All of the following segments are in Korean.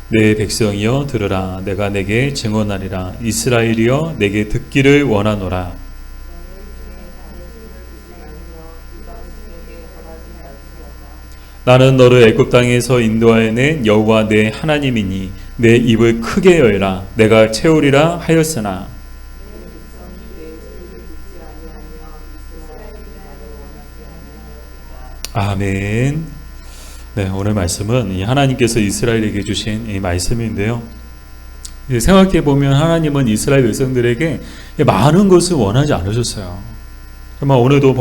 내 백성이여 들으라. 내가 내게 증언하리라. 이스라엘이여 내게 듣기를 원하노라. 나는 너를 애굽 땅에서 인도하여낸 여호와 내 하나님이니 내 입을 크게 열라. 내가 채우리라 하였으나 아멘. 네, 오늘 말씀은 이 하나님께서 이스라엘에게 주신 이 말씀인데요. 생각해 보면 하나님은 이스라엘 백성들에게 많은 것을 원하지 않으셨어요. 정말 오늘도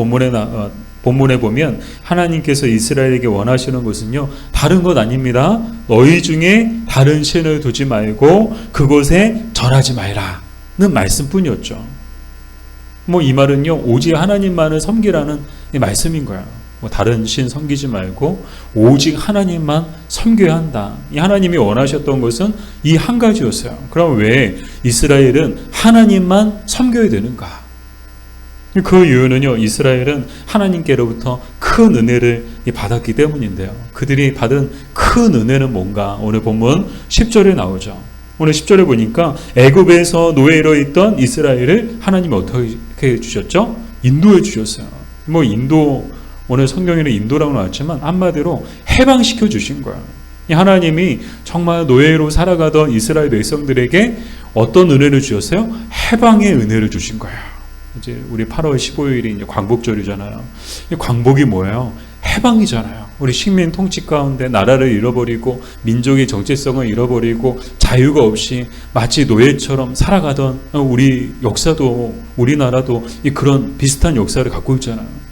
본문에 보면 하나님께서 이스라엘에게 원하시는 것은요, 다른 것 아닙니다. 너희 중에 다른 신을 두지 말고 그곳에 절하지 말라는 말씀뿐이었죠. 이 말은요, 오직 하나님만을 섬기라는 이 말씀인 거예요. 다른 신 섬기지 말고 오직 하나님만 섬겨야 한다. 이 하나님이 원하셨던 것은 이 한 가지였어요. 그럼 왜 이스라엘은 하나님만 섬겨야 되는가? 그 이유는요, 이스라엘은 하나님께로부터 큰 은혜를 받았기 때문인데요. 그들이 받은 큰 은혜는 뭔가? 오늘 본문 10절에 나오죠. 오늘 10절에 보니까 애굽에서 노예로 있던 이스라엘을 하나님이 어떻게 해주셨죠? 인도해 주셨어요. 오늘 성경에는 인도라고 나왔지만 한마디로 해방시켜 주신 거예요. 하나님이 정말 노예로 살아가던 이스라엘 백성들에게 어떤 은혜를 주셨어요? 해방의 은혜를 주신 거예요. 이제 우리 8월 15일이 이제 광복절이잖아요. 광복이 뭐예요? 해방이잖아요. 우리 식민 통치 가운데 나라를 잃어버리고 민족의 정체성을 잃어버리고 자유가 없이 마치 노예처럼 살아가던 우리 역사도, 우리나라도 그런 비슷한 역사를 갖고 있잖아요.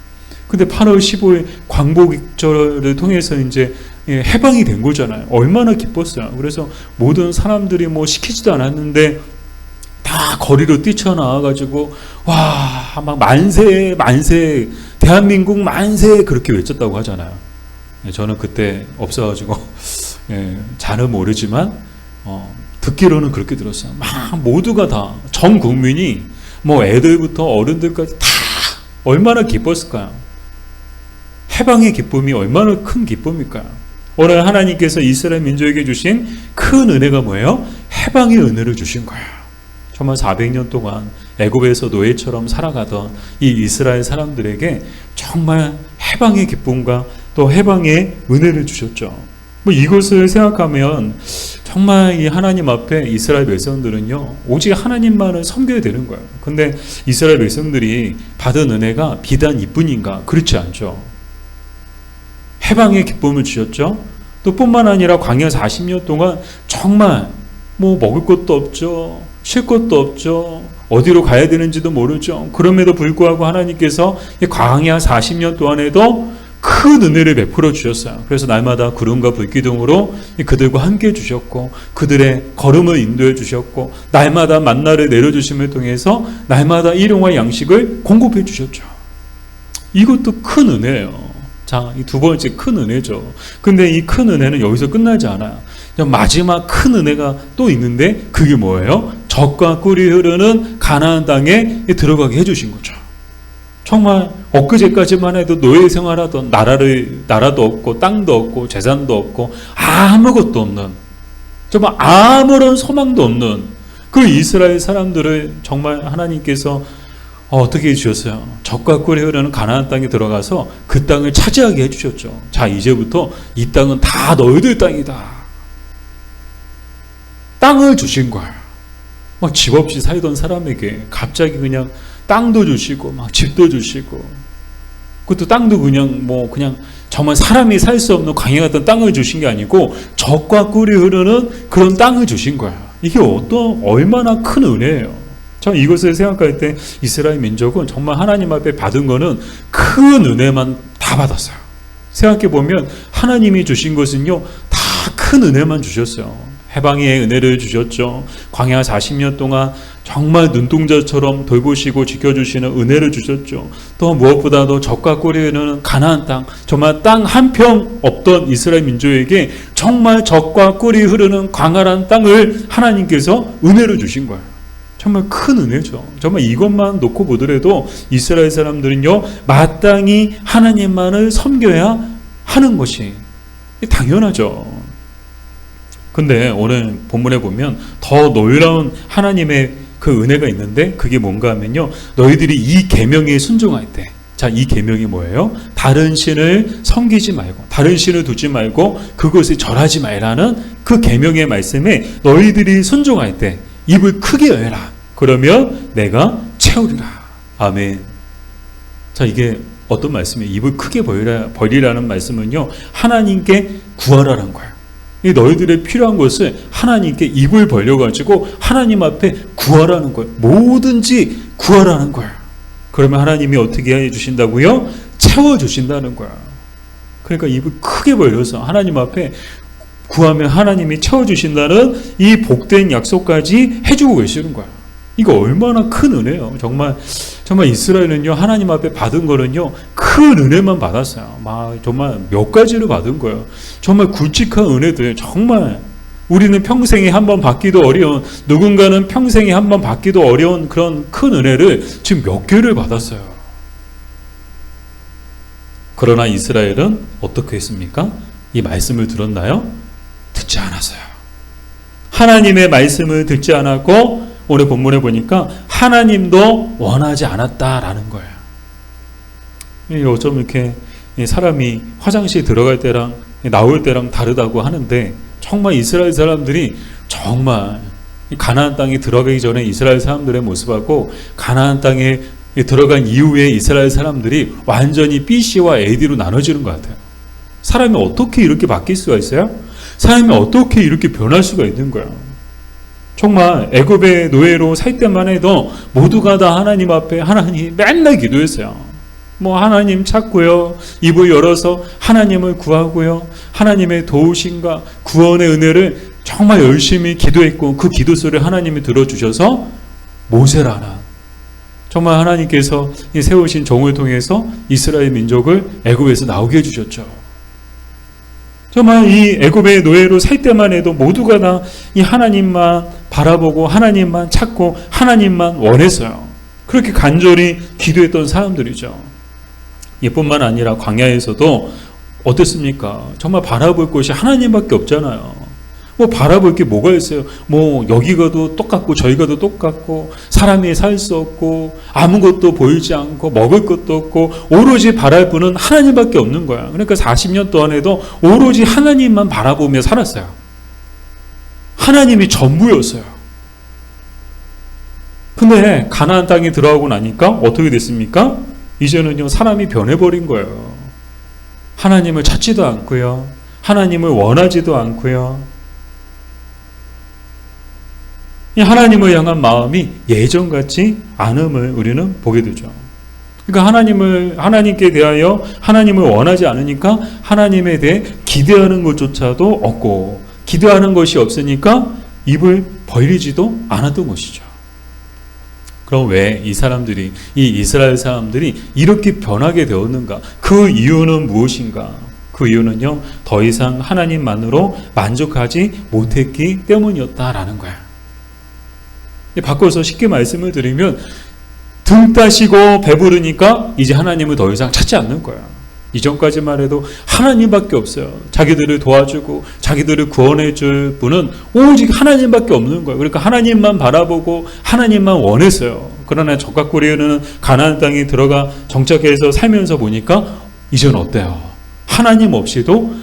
근데 8월 15일 광복절을 통해서 이제 해방이 된 거잖아요. 얼마나 기뻤어요. 그래서 모든 사람들이 시키지도 않았는데 다 거리로 뛰쳐나와가지고 막 만세 만세 대한민국 만세 그렇게 외쳤다고 하잖아요. 저는 그때 없어가지고 잘은 모르지만 듣기로는 그렇게 들었어요. 막 모두가 다 전 국민이 애들부터 어른들까지 다 얼마나 기뻤을까요? 해방의 기쁨이 얼마나 큰 기쁨일까요? 오늘 하나님께서 이스라엘 민족에게 주신 큰 은혜가 뭐예요? 해방의 은혜를 주신 거예요. 정말 400년 동안 애굽에서 노예처럼 살아가던 이 이스라엘 사람들에게 정말 해방의 기쁨과 또 해방의 은혜를 주셨죠. 이것을 생각하면 정말 이 하나님 앞에 이스라엘 백성들은요, 오직 하나님만을 섬겨야 되는 거예요. 근데 이스라엘 백성들이 받은 은혜가 비단 이뿐인가? 그렇지 않죠. 해방의 기쁨을 주셨죠. 또 뿐만 아니라 광야 40년 동안 정말 먹을 것도 없죠. 쉴 것도 없죠. 어디로 가야 되는지도 모르죠. 그럼에도 불구하고 하나님께서 광야 40년 동안에도 큰 은혜를 베풀어 주셨어요. 그래서 날마다 구름과 불기둥으로 그들과 함께 주셨고 그들의 걸음을 인도해 주셨고 날마다 만나를 내려주심을 통해서 날마다 일용할 양식을 공급해 주셨죠. 이것도 큰 은혜예요. 자, 이 두 번째 큰 은혜죠. 근데 이 큰 은혜는 여기서 끝나지 않아요. 마지막 큰 은혜가 또 있는데 그게 뭐예요? 젖과 꿀이 흐르는 가나안 땅에 들어가게 해주신 거죠. 정말 엊그제까지만 해도 노예 생활하던 나라도 없고 땅도 없고 재산도 없고 아무것도 없는, 정말 아무런 소망도 없는 그 이스라엘 사람들을 정말 하나님께서 어떻게 해주셨어요? 젖과 꿀이 흐르는 가나안 땅에 들어가서 그 땅을 차지하게 해주셨죠. 자, 이제부터 이 땅은 다 너희들 땅이다. 땅을 주신 거예요. 집 없이 살던 사람에게 갑자기 그냥 땅도 주시고 집도 주시고, 그것도 땅도 그냥 정말 사람이 살 수 없는 광야 같은 땅을 주신 게 아니고 젖과 꿀이 흐르는 그런 땅을 주신 거예요. 이게 얼마나 큰 은혜예요. 참 이것을 생각할 때 이스라엘 민족은 정말 하나님 앞에 받은 거는 큰 은혜만 다 받았어요. 생각해 보면 하나님이 주신 것은요, 다 큰 은혜만 주셨어요. 해방의 은혜를 주셨죠. 광야 40년 동안 정말 눈동자처럼 돌보시고 지켜주시는 은혜를 주셨죠. 또 무엇보다도 젖과 꿀이 흐르는 가나안 땅, 정말 땅 한 평 없던 이스라엘 민족에게 정말 젖과 꿀이 흐르는 광활한 땅을 하나님께서 은혜를 주신 거예요. 정말 큰 은혜죠. 정말 이것만 놓고 보더라도 이스라엘 사람들은요, 마땅히 하나님만을 섬겨야 하는 것이 당연하죠. 근데 오늘 본문에 보면 더 놀라운 하나님의 그 은혜가 있는데 그게 뭔가 하면요. 너희들이 이 계명에 순종할 때, 자, 이 계명이 뭐예요? 다른 신을 섬기지 말고, 다른 신을 두지 말고 그것에 절하지 말라는 그 계명의 말씀에 너희들이 순종할 때 입을 크게 열라. 그러면 내가 채우리라. 아멘. 자, 이게 어떤 말씀이에요? 입을 크게 벌리라는 말씀은요, 하나님께 구하라는 거예요. 너희들의 필요한 것을 하나님께 입을 벌려가지고 하나님 앞에 구하라는 거예요. 뭐든지 구하라는 거예요. 그러면 하나님이 어떻게 해주신다고요? 채워주신다는 거예요. 그러니까 입을 크게 벌려서 하나님 앞에 구하면 하나님이 채워주신다는 이 복된 약속까지 해주고 계시는 거예요. 이거 얼마나 큰 은혜예요. 정말 이스라엘은요, 하나님 앞에 받은 거는요, 큰 은혜만 받았어요. 정말 몇 가지를 받은 거예요. 정말 굵직한 은혜들, 정말 우리는 평생에 한 번 받기도 어려운, 누군가는 평생에 한 번 받기도 어려운 그런 큰 은혜를 지금 몇 개를 받았어요. 그러나 이스라엘은 어떻게 했습니까? 이 말씀을 들었나요? 듣지 않았어요. 하나님의 말씀을 듣지 않았고, 오늘 본문에 보니까 하나님도 원하지 않았다라는 거예요. 어쩜 이렇게 사람이 화장실 들어갈 때랑 나올 때랑 다르다고 하는데, 정말 이스라엘 사람들이 정말 가나안 땅에 들어가기 전에 이스라엘 사람들의 모습하고 가나안 땅에 들어간 이후에 이스라엘 사람들이 완전히 BC와 AD로 나눠지는 것 같아요. 사람이 어떻게 이렇게 바뀔 수가 있어요? 사람이 어떻게 이렇게 변할 수가 있는 거예요? 정말 애굽의 노예로 살 때만 해도 모두가 다 하나님 앞에 하나님 맨날 기도했어요. 하나님 찾고요, 입을 열어서 하나님을 구하고요, 하나님의 도우심과 구원의 은혜를 정말 열심히 기도했고, 그 기도 소리를 하나님이 들어주셔서 모세라나 정말 하나님께서 세우신 종을 통해서 이스라엘 민족을 애굽에서 나오게 해주셨죠. 정말 이 애굽의 노예로 살 때만 해도 모두가 다 이 하나님만 바라보고 하나님만 찾고 하나님만 원했어요. 그렇게 간절히 기도했던 사람들이죠. 이뿐만 아니라 광야에서도 어땠습니까? 정말 바라볼 곳이 하나님밖에 없잖아요. 바라볼 게 뭐가 있어요? 여기 가도 똑같고 저희 가도 똑같고 사람이 살 수 없고 아무것도 보이지 않고 먹을 것도 없고 오로지 바랄 분은 하나님밖에 없는 거야. 그러니까 40년 동안에도 오로지 하나님만 바라보며 살았어요. 하나님이 전부였어요. 근데 가나안 땅에 들어가고 나니까 어떻게 됐습니까? 이제는요, 사람이 변해버린 거예요. 하나님을 찾지도 않고요, 하나님을 원하지도 않고요, 이 하나님을 향한 마음이 예전같지 않음을 우리는 보게 되죠. 그러니까 하나님께 대하여 하나님을 원하지 않으니까 하나님에 대해 기대하는 것조차도 없고, 기대하는 것이 없으니까 입을 벌리지도 않았던 것이죠. 그럼 왜 이 이스라엘 사람들이 이렇게 변하게 되었는가? 그 이유는 무엇인가? 그 이유는요, 더 이상 하나님만으로 만족하지 못했기 때문이었다라는 거예요. 바꿔서 쉽게 말씀을 드리면, 등 따시고 배부르니까 이제 하나님을 더 이상 찾지 않는 거야. 이전까지만 해도 하나님밖에 없어요. 자기들을 도와주고 자기들을 구원해줄 분은 오직 하나님밖에 없는 거예요. 그러니까 하나님만 바라보고 하나님만 원했어요. 그러나 적각고리에는 가나안 땅에 들어가 정착해서 살면서 보니까 이제는 어때요? 하나님 없이도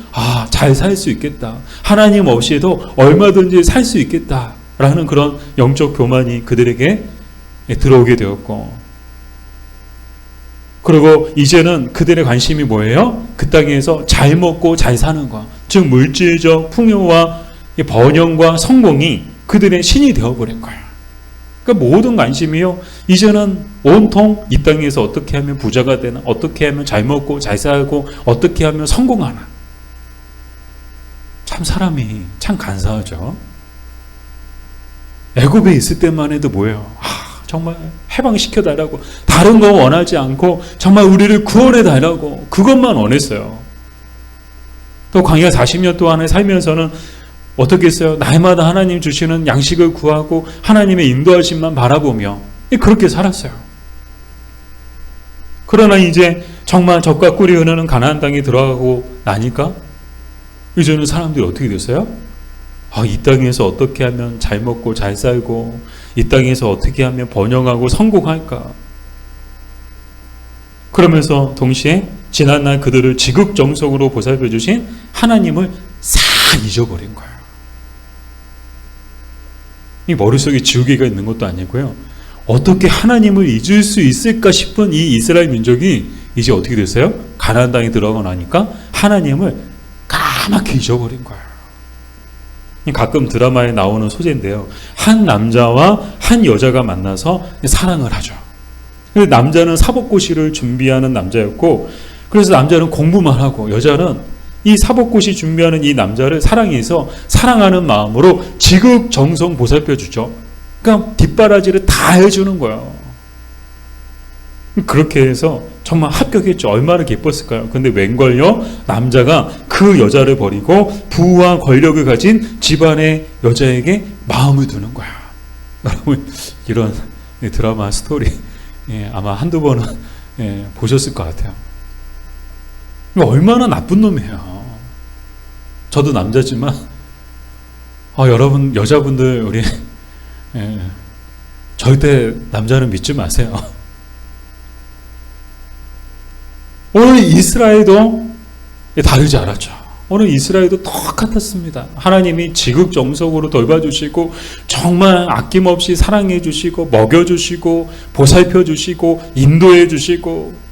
잘 살 수 있겠다. 하나님 없이도 얼마든지 살 수 있겠다. 라는 그런 영적 교만이 그들에게 들어오게 되었고, 그리고 이제는 그들의 관심이 뭐예요? 그 땅에서 잘 먹고 잘 사는 것, 즉 물질적 풍요와 번영과 성공이 그들의 신이 되어버린 거예요. 그러니까 모든 관심이요, 이제는 온통 이 땅에서 어떻게 하면 부자가 되나, 어떻게 하면 잘 먹고 잘 살고, 어떻게 하면 성공하나. 참 사람이 참 간사하죠. 애굽에 있을 때만 해도 뭐예요? 정말 해방시켜달라고, 다른 거 원하지 않고 정말 우리를 구원해달라고 그것만 원했어요. 또 광야 40년 동안에 살면서는 어떻게 했어요? 날마다 하나님 주시는 양식을 구하고 하나님의 인도하심만 바라보며 그렇게 살았어요. 그러나 이제 정말 젖과 꿀이 흐르는 가나안 땅에 들어가고 나니까 이제는 사람들이 어떻게 됐어요? 이 땅에서 어떻게 하면 잘 먹고 잘 살고 이 땅에서 어떻게 하면 번영하고 성공할까? 그러면서 동시에 지난날 그들을 지극정성으로 보살펴 주신 하나님을 싹 잊어버린 거예요. 이 머릿속에 지우개가 있는 것도 아니고요. 어떻게 하나님을 잊을 수 있을까 싶은 이 이스라엘 민족이 이제 어떻게 됐어요? 가나안 땅에 들어가고 나니까 하나님을 까맣게 잊어버린 거예요. 가끔 드라마에 나오는 소재인데요. 한 남자와 한 여자가 만나서 사랑을 하죠. 남자는 사법고시를 준비하는 남자였고, 그래서 남자는 공부만 하고 여자는 이 사법고시 준비하는 이 남자를 사랑해서 사랑하는 마음으로 지극정성 보살펴 주죠. 그러니까 뒷바라지를 다 해주는 거예요. 그렇게 해서 정말 합격했죠. 얼마나 기뻤을까요? 근데 웬걸요? 남자가 그 여자를 버리고 부와 권력을 가진 집안의 여자에게 마음을 두는 거야. 여러분, 이런 드라마 스토리 아마 한두 번은 보셨을 것 같아요. 얼마나 나쁜 놈이에요. 저도 남자지만 여러분 여자분들 우리 절대 남자는 믿지 마세요. 오늘 이스라엘도 다르지 않았죠. 오늘 이스라엘도 똑같았습니다. 하나님이 지극정성으로 돌봐주시고 정말 아낌없이 사랑해주시고 먹여주시고 보살펴주시고 인도해주시고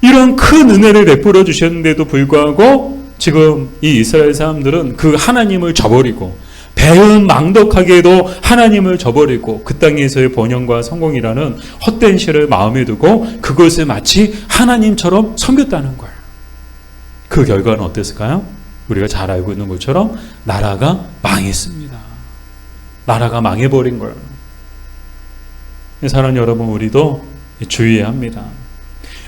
이런 큰 은혜를 베풀어 주셨는데도 불구하고 지금 이 이스라엘 사람들은 그 하나님을 저버리고 배은망덕하게도 하나님을 저버리고 그 땅에서의 번영과 성공이라는 헛된 실을 마음에 두고 그것을 마치 하나님처럼 섬겼다는 거예요. 그 결과는 어땠을까요? 우리가 잘 알고 있는 것처럼 나라가 망했습니다. 나라가 망해버린 거예요. 사랑하는 여러분, 우리도 주의해야 합니다.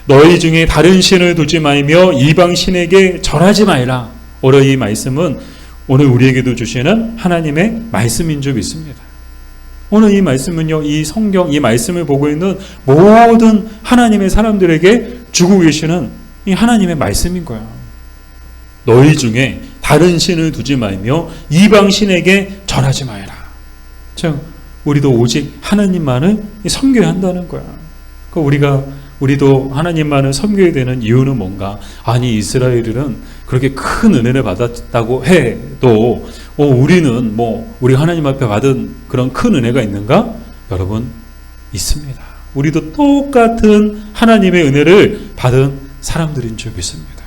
너희 중에 다른 신을 두지 말며 이방 신에게 절하지 말라. 오늘 이 말씀은 오늘 우리에게도 주시는 하나님의 말씀인 줄 믿습니다. 오늘 이 말씀은요, 이 성경, 이 말씀을 보고 있는 모든 하나님의 사람들에게 주고 계시는 이 하나님의 말씀인 거예요. 너희 중에 다른 신을 두지 말며 이방 신에게 절하지 말라. 즉, 우리도 오직 하나님만을 섬겨야 한다는 거야. 그러니까 우리도 하나님만을 섬겨야 되는 이유는 뭔가? 아니, 이스라엘은 그렇게 큰 은혜를 받았다고 해도 우리는 우리 하나님 앞에 받은 그런 큰 은혜가 있는가? 여러분, 있습니다. 우리도 똑같은 하나님의 은혜를 받은 사람들인 줄 믿습니다.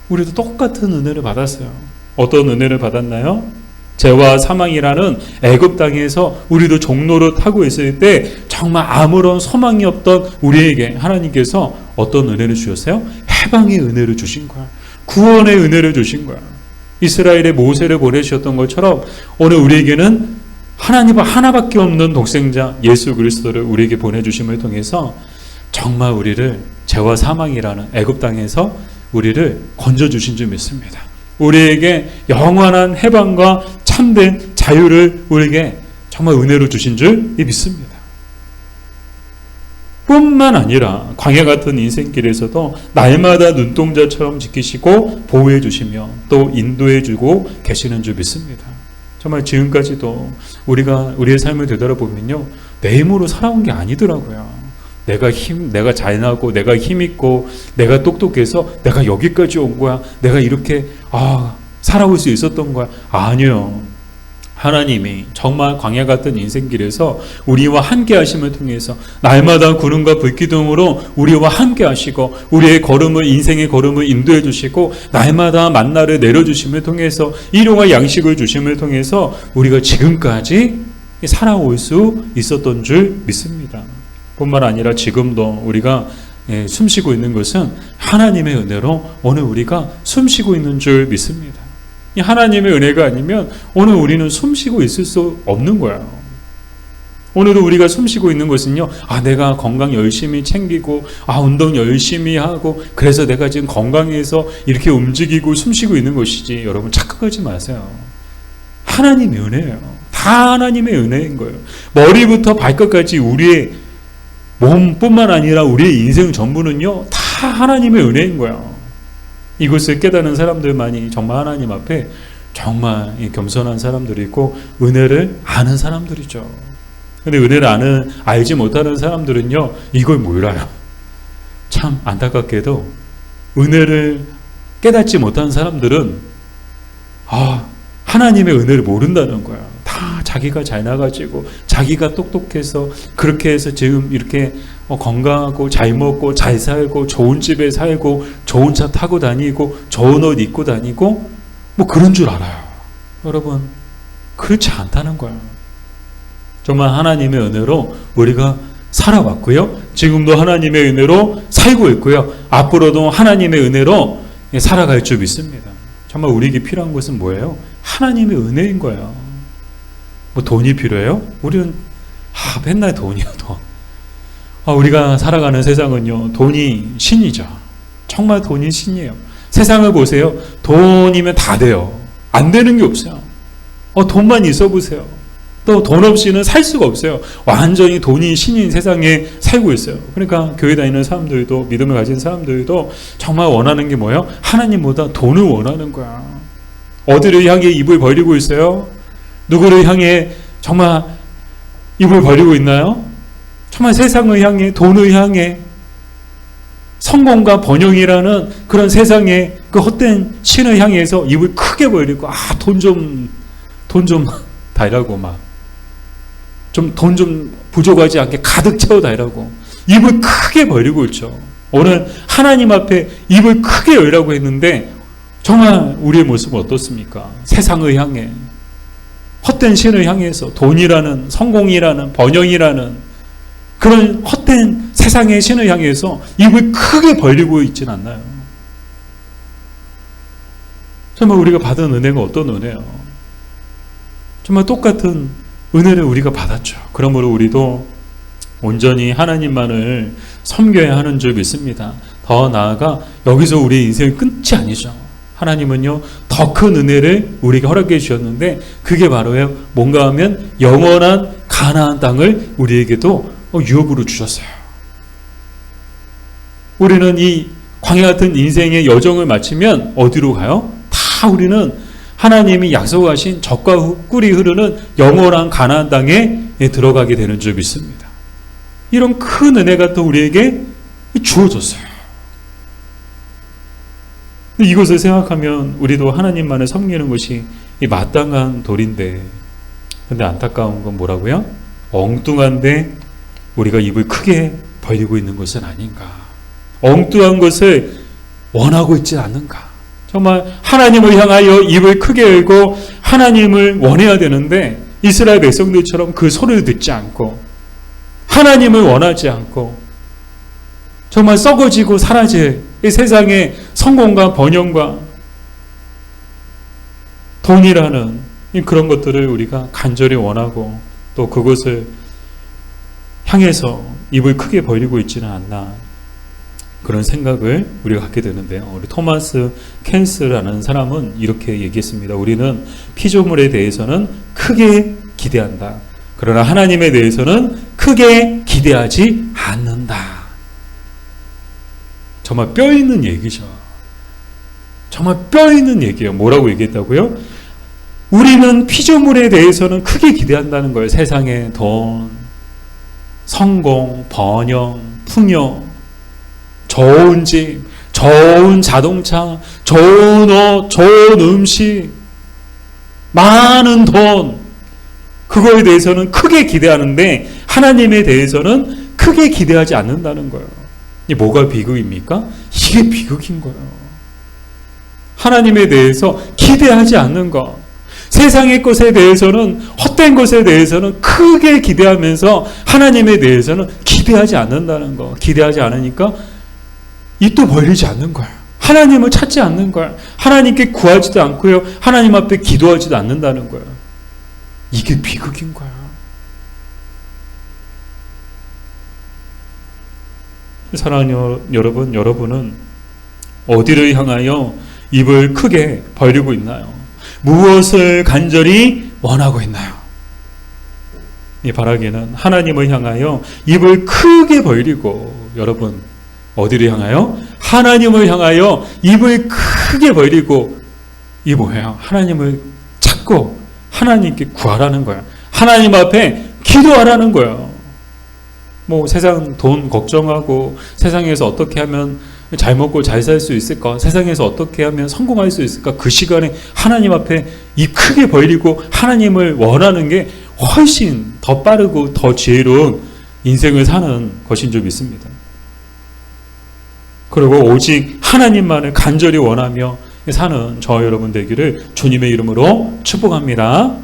우리도 똑같은 은혜를 받았어요. 어떤 은혜를 받았나요? 죄와 사망이라는 애굽 땅에서 우리도 종로를 타고 있을 때 정말 아무런 소망이 없던 우리에게 하나님께서 어떤 은혜를 주셨어요? 해방의 은혜를 주신 거야. 구원의 은혜를 주신 거야. 이스라엘의 모세를 보내주셨던 것처럼 오늘 우리에게는 하나님 하나밖에 없는 독생자 예수 그리스도를 우리에게 보내주심을 통해서 정말 우리를 죄와 사망이라는 애굽 땅에서 우리를 건져주신 줄 믿습니다. 우리에게 영원한 해방과 참된 자유를 우리에게 정말 은혜로 주신 줄 믿습니다. 뿐만 아니라 광야 같은 인생길에서도 날마다 눈동자처럼 지키시고 보호해 주시며 또 인도해 주고 계시는 줄 믿습니다. 정말 지금까지도 우리가 우리의 삶을 되돌아보면요, 내 힘으로 살아온 게 아니더라고요. 내가 잘나고 내가 힘있고 내가 똑똑해서 내가 여기까지 온 거야. 내가 이렇게 살아올 수 있었던 거야. 아니요. 하나님이 정말 광야 같은 인생길에서 우리와 함께 하심을 통해서 날마다 구름과 불기둥으로 우리와 함께 하시고 우리의 걸음을 인생의 걸음을 인도해 주시고 날마다 만나를 내려주심을 통해서 일용할 양식을 주심을 통해서 우리가 지금까지 살아올 수 있었던 줄 믿습니다. 뿐만 아니라 지금도 우리가 숨쉬고 있는 것은 하나님의 은혜로 오늘 우리가 숨쉬고 있는 줄 믿습니다. 이 하나님의 은혜가 아니면 오늘 우리는 숨쉬고 있을 수 없는 거예요. 오늘도 우리가 숨쉬고 있는 것은요, 내가 건강 열심히 챙기고 운동 열심히 하고 그래서 내가 지금 건강해서 이렇게 움직이고 숨쉬고 있는 것이지. 여러분 착각하지 마세요. 하나님의 은혜예요. 다 하나님의 은혜인 거예요. 머리부터 발끝까지 우리의 몸뿐만 아니라 우리의 인생 전부는요, 다 하나님의 은혜인 거예요. 이것을 깨닫는 사람들만이 정말 하나님 앞에 정말 겸손한 사람들이고 은혜를 아는 사람들이죠. 근데 은혜를 알지 못하는 사람들은요, 이걸 몰라요. 참 안타깝게도 은혜를 깨닫지 못한 사람들은 하나님의 은혜를 모른다는 거야. 다 자기가 잘나가지고 자기가 똑똑해서 그렇게 해서 지금 이렇게 건강하고 잘 먹고 잘 살고 좋은 집에 살고 좋은 차 타고 다니고 좋은 옷 입고 다니고 뭐 그런 줄 알아요. 여러분, 그렇지 않다는 거예요. 정말 하나님의 은혜로 우리가 살아왔고요. 지금도 하나님의 은혜로 살고 있고요. 앞으로도 하나님의 은혜로 살아갈 줄 믿습니다. 정말 우리에게 필요한 것은 뭐예요? 하나님의 은혜인 거예요. 뭐 돈이 필요해요? 우리는 맨날 돈이요, 돈. 우리가 살아가는 세상은요, 돈이 신이죠. 정말 돈이 신이에요. 세상을 보세요. 돈이면 다 돼요. 안 되는 게 없어요. 돈만 있어 보세요. 또 돈 없이는 살 수가 없어요. 완전히 돈이 신인 세상에 살고 있어요. 그러니까 교회 다니는 사람들도, 믿음을 가진 사람들도 정말 원하는 게 뭐예요? 하나님보다 돈을 원하는 거야. 어디를 향해 입을 벌리고 있어요? 누구를 향해 정말 입을 벌리고 있나요? 정말 세상을 향해, 돈을 향해, 성공과 번영이라는 그런 세상의 그 헛된 신을 향해서 입을 크게 벌리고, 돈 좀 달라고 돈 좀 부족하지 않게 가득 채워 달라고 입을 크게 벌리고 있죠. 오늘 하나님 앞에 입을 크게 열라고 했는데 정말 우리의 모습은 어떻습니까? 세상을 향해, 헛된 신을 향해서 돈이라는, 성공이라는, 번영이라는 그런 헛된 세상의 신을 향해서 입을 크게 벌리고 있진 않나요? 정말 우리가 받은 은혜가 어떤 은혜예요? 정말 똑같은 은혜를 우리가 받았죠. 그러므로 우리도 온전히 하나님만을 섬겨야 하는 줄 믿습니다. 더 나아가 여기서 우리의 인생의 끝이 아니죠. 하나님은요, 더 큰 은혜를 우리에게 허락해 주셨는데 그게 바로요, 뭔가 하면 영원한 가나안 땅을 우리에게도 유업으로 주셨어요. 우리는 이 광야 같은 인생의 여정을 마치면 어디로 가요? 다 우리는 하나님이 약속하신 젖과 꿀이 흐르는 영원한 가나안 땅에 들어가게 되는 줄 믿습니다. 이런 큰 은혜가 또 우리에게 주어졌어요. 이것을 생각하면 우리도 하나님만을 섬기는 것이 마땅한 도리인데, 근데 안타까운 건 뭐라고요? 엉뚱한데 우리가 입을 크게 벌리고 있는 것은 아닌가. 엉뚱한 것을 원하고 있지 않는가. 정말 하나님을 향하여 입을 크게 열고 하나님을 원해야 되는데 이스라엘 백성들처럼 그 소리를 듣지 않고 하나님을 원하지 않고 정말 썩어지고 사라질 이 세상의 성공과 번영과 돈이라는 그런 것들을 우리가 간절히 원하고 또 그것을 향해서 입을 크게 벌리고 있지는 않나, 그런 생각을 우리가 갖게 되는데요. 우리 토마스 켄스라는 사람은 이렇게 얘기했습니다. 우리는 피조물에 대해서는 크게 기대한다. 그러나 하나님에 대해서는 크게 기대하지 않는다. 정말 뼈 있는 얘기죠. 정말 뼈 있는 얘기예요. 뭐라고 얘기했다고요? 우리는 피조물에 대해서는 크게 기대한다는 거예요. 세상의 돈, 성공, 번영, 풍요, 좋은 집, 좋은 자동차, 좋은 옷, 좋은 음식, 많은 돈, 그거에 대해서는 크게 기대하는데 하나님에 대해서는 크게 기대하지 않는다는 거예요. 이게 뭐가 비극입니까? 이게 비극인 거예요. 하나님에 대해서 기대하지 않는 것, 세상의 것에 대해서는, 헛된 것에 대해서는 크게 기대하면서 하나님에 대해서는 기대하지 않는다는 거. 기대하지 않으니까 입도 벌리지 않는 거예요. 하나님을 찾지 않는 거예요. 하나님께 구하지도 않고요, 하나님 앞에 기도하지도 않는다는 거예요. 이게 비극인 거예요. 사랑하는 여러분, 여러분은 어디를 향하여 입을 크게 벌리고 있나요? 무엇을 간절히 원하고 있나요? 이 바라기는 하나님을 향하여 입을 크게 벌리고, 여러분 어디를 향하여? 하나님을 향하여 입을 크게 벌리고, 이 뭐예요? 하나님을 찾고 하나님께 구하라는 거야. 하나님 앞에 기도하라는 거예요. 뭐 세상 돈 걱정하고 세상에서 어떻게 하면 잘 먹고 잘 살 수 있을까? 세상에서 어떻게 하면 성공할 수 있을까? 그 시간에 하나님 앞에 입 크게 벌리고 하나님을 원하는 게 훨씬 더 빠르고 더 지혜로운 인생을 사는 것인 줄 믿습니다. 그리고 오직 하나님만을 간절히 원하며 사는 저와 여러분 되기를 주님의 이름으로 축복합니다.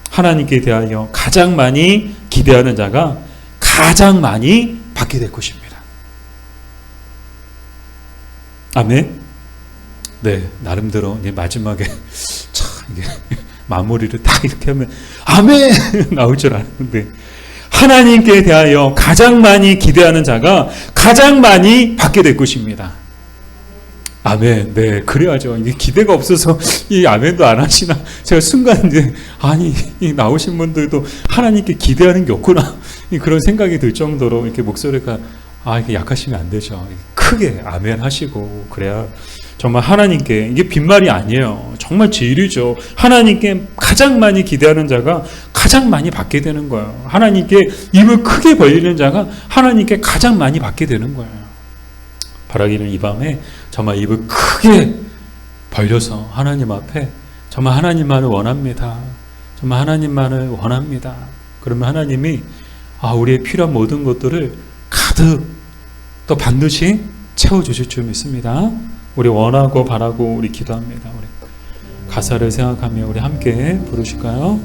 하나님께 대하여 가장 많이 기대하는 자가 가장 많이 받게 될 것입니다. 아멘. 네, 나름대로 마지막에 참 이게 마무리를 딱 이렇게 하면 아멘 나올 줄 알았는데, 하나님께 대하여 가장 많이 기대하는 자가 가장 많이 받게 될 것입니다. 아멘. 네, 그래야죠. 이게 기대가 없어서 이 아멘도 안 하시나? 제가 순간 이제 아니 이 나오신 분들도 하나님께 기대하는 게 없구나 그런 생각이 들 정도로 이렇게 목소리가 이게 약하시면 안 되죠. 크게 아멘 하시고 그래야 정말 하나님께, 이게 빈말이 아니에요. 정말 진리죠. 하나님께 가장 많이 기대하는 자가 가장 많이 받게 되는 거예요. 하나님께 입을 크게 벌리는 자가 하나님께 가장 많이 받게 되는 거예요. 바라기는 이 밤에 정말 입을 크게 벌려서 하나님 앞에 정말 하나님만을 원합니다. 정말 하나님만을 원합니다. 그러면 하나님이 우리의 필요한 모든 것들을 가득 또 반드시 채워주실 줄 믿습니다. 우리 원하고 바라고 우리 기도합니다. 우리 가사를 생각하며 우리 함께 부르실까요?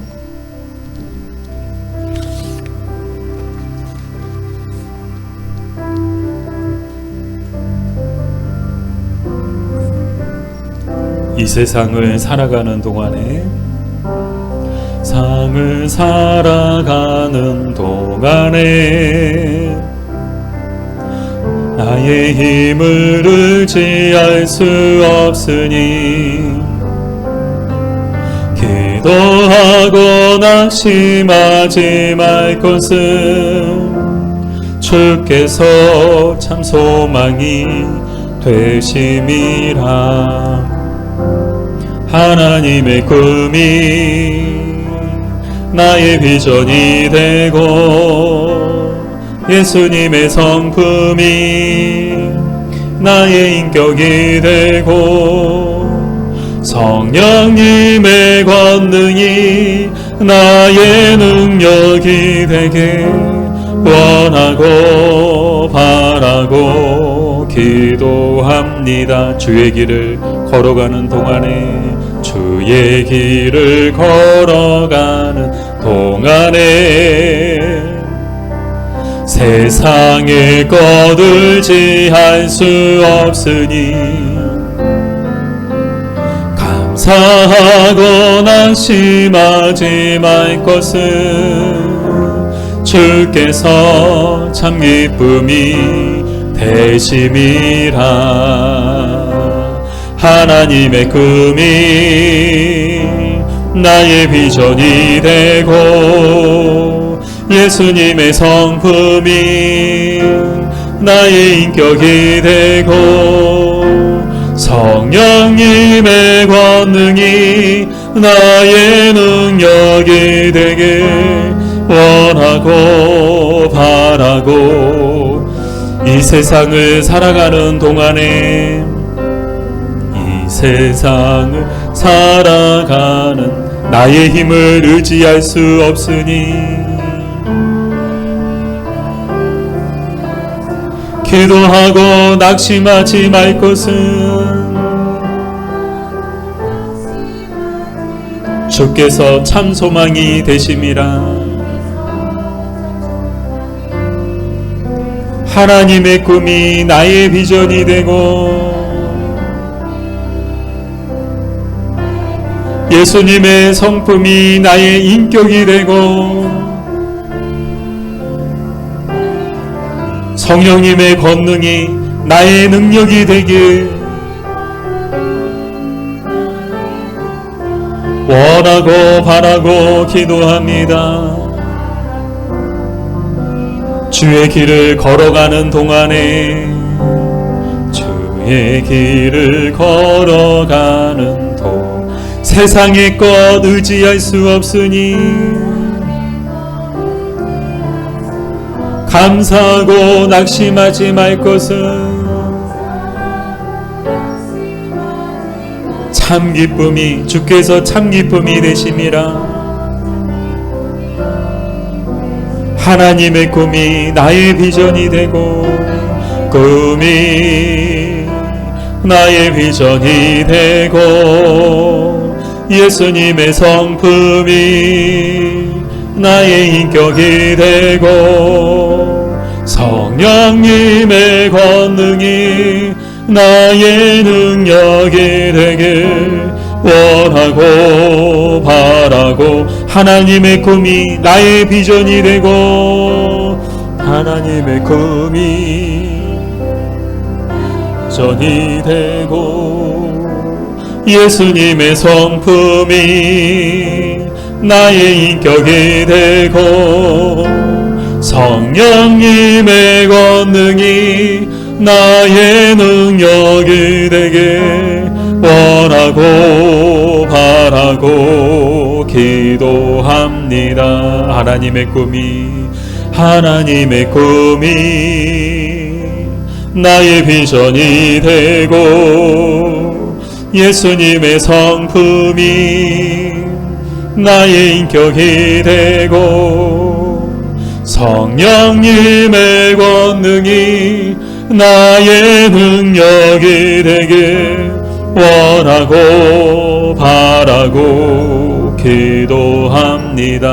이 세상을 살아가는 동안에 나의 힘을 의지할 수 없으니 기도하고 낙심하지 말 것은 주께서 참 소망이 되심이라. 하나님의 꿈이 나의 비전이 되고 예수님의 성품이 나의 인격이 되고 성령님의 권능이 나의 능력이 되게 원하고 바라고 기도합니다. 주의 길을 걸어가는 동안에 주의 길을 걸어가는 동안에 세상의 것 의지할 수 없으니 감사하고 낙심하지 말 것은 주께서 참 기쁨이 되심이라. 하나님의 꿈이 나의 비전이 되고 예수님의 성품이 나의 인격이 되고 성령님의 권능이 나의 능력이 되게 원하고 바라고 이 세상을 살아가는 동안에 이 세상을 살아가는 나의 힘을 의지할 수 없으니 기도하고 낙심하지 말 것은 주께서 참 소망이 되심이라. 하나님의 꿈이 나의 비전이 되고 예수님의 성품이 나의 인격이 되고 성령님의 권능이 나의 능력이 되길 원하고 바라고 기도합니다. 주의 길을 걸어가는 동안에 주의 길을 걸어가는 세상의 것 의지할 수 없으니 감사하고 낙심하지 말 것은 참 기쁨이 주께서 참 기쁨이 되심이라. 하나님의 꿈이 나의 비전이 되고 꿈이 나의 비전이 되고 예수님의 성품이 나의 인격이 되고 성령님의 권능이 나의 능력이 되길 원하고 바라고 하나님의 꿈이 나의 비전이 되고 하나님의 꿈이 비전이 되고 예수님의 성품이 나의 인격이 되고 성령님의 권능이 나의 능력이 되게 원하고 바라고 기도합니다. 하나님의 꿈이 나의 비전이 되고 예수님의 성품이 나의 인격이 되고 성령님의 권능이 나의 능력이 되길 원하고 바라고 기도합니다.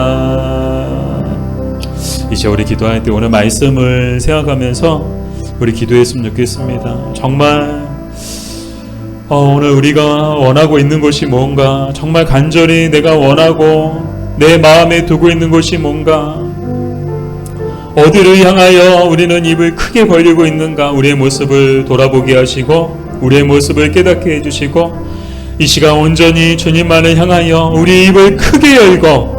이제 우리 기도할 때 오늘 말씀을 생각하면서 우리 기도했으면 좋겠습니다. 정말 오늘 우리가 원하고 있는 것이 뭔가, 정말 간절히 내가 원하고 내 마음에 두고 있는 것이 뭔가, 어디를 향하여 우리는 입을 크게 벌리고 있는가, 우리의 모습을 돌아보게 하시고 우리의 모습을 깨닫게 해주시고 이 시간 온전히 주님만을 향하여 우리 입을 크게 열고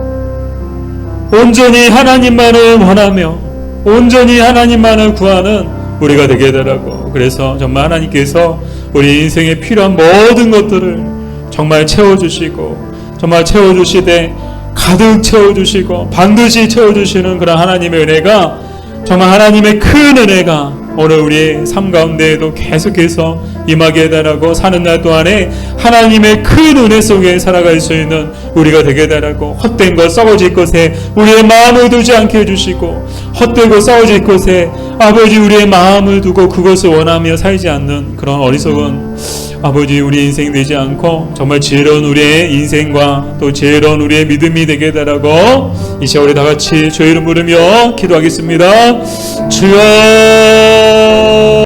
온전히 하나님만을 원하며 온전히 하나님만을 구하는 우리가 되게 되라고. 그래서 정말 하나님께서 우리 인생에 필요한 모든 것들을 정말 채워주시고 정말 채워주시되 가득 채워주시고 반드시 채워주시는 그런 하나님의 은혜가, 정말 하나님의 큰 은혜가 오늘 우리의 삶 가운데에도 계속해서 임하게 해달라고, 사는 날 동안에 하나님의 큰 은혜 속에 살아갈 수 있는 우리가 되게 해달라고, 헛된 것 썩어질 것에 우리의 마음을 두지 않게 해주시고 헛되고 썩어질 것에 아버지 우리의 마음을 두고 그것을 원하며 살지 않는 그런 어리석은 아버지 우리 인생 되지 않고 정말 지혜로운 우리의 인생과 또 지혜로운 우리의 믿음이 되게 해달라고 이 시간 우리 다같이 주의 이름 부르며 기도하겠습니다. 주여